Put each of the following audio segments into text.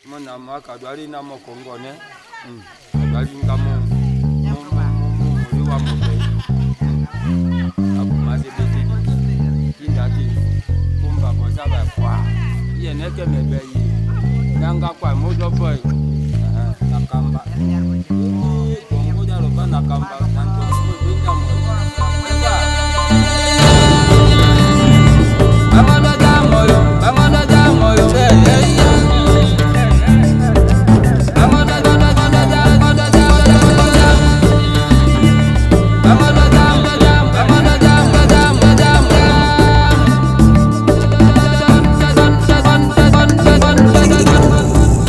Mona maka dwali na mokongone. Dwali ngamo. Iwa mo. Abu maze beti. Kindati. Kumba kwa saba kwa. Iye neke mebe yi. Nanga kwa mojo boy. Nakamba. Kongo jalo ba nakamba. Nanto binda mo. Bamada jamoyo. Bamada jamoyo.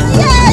Yeah.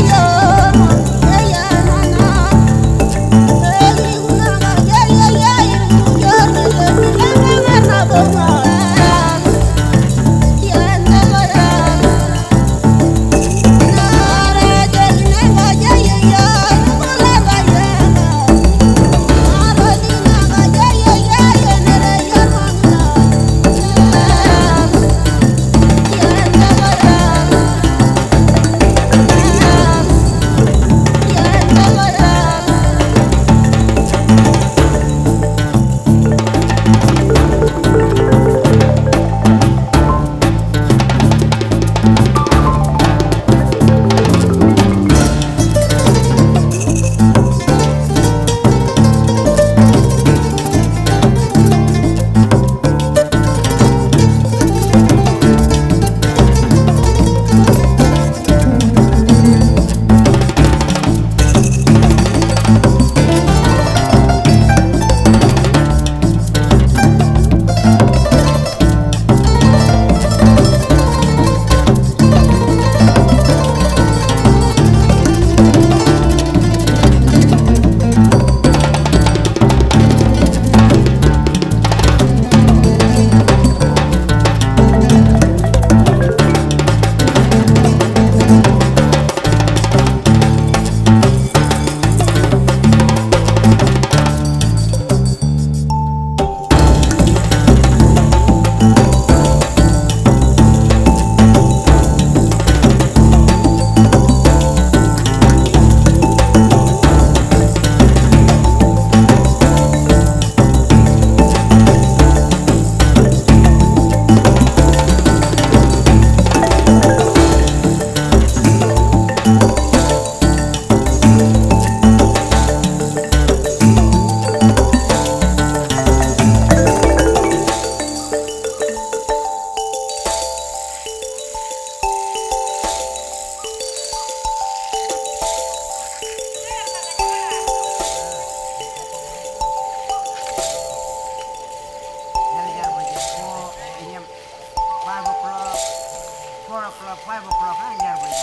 o'clock, 5 o'clock, jar boy.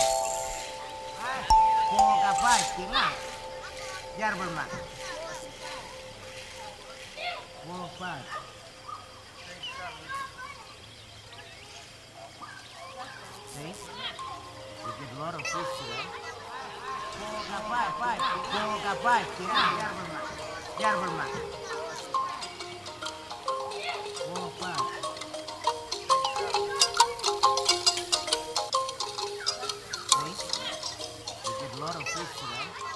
4 ka 5, tinggal. Jar bermak. 4, 5. See? You get a lot of fish today. 4 ka 5, 4 ka 5, tinggal. Jar bermak. 4, 5. See? You get a lot of fish today.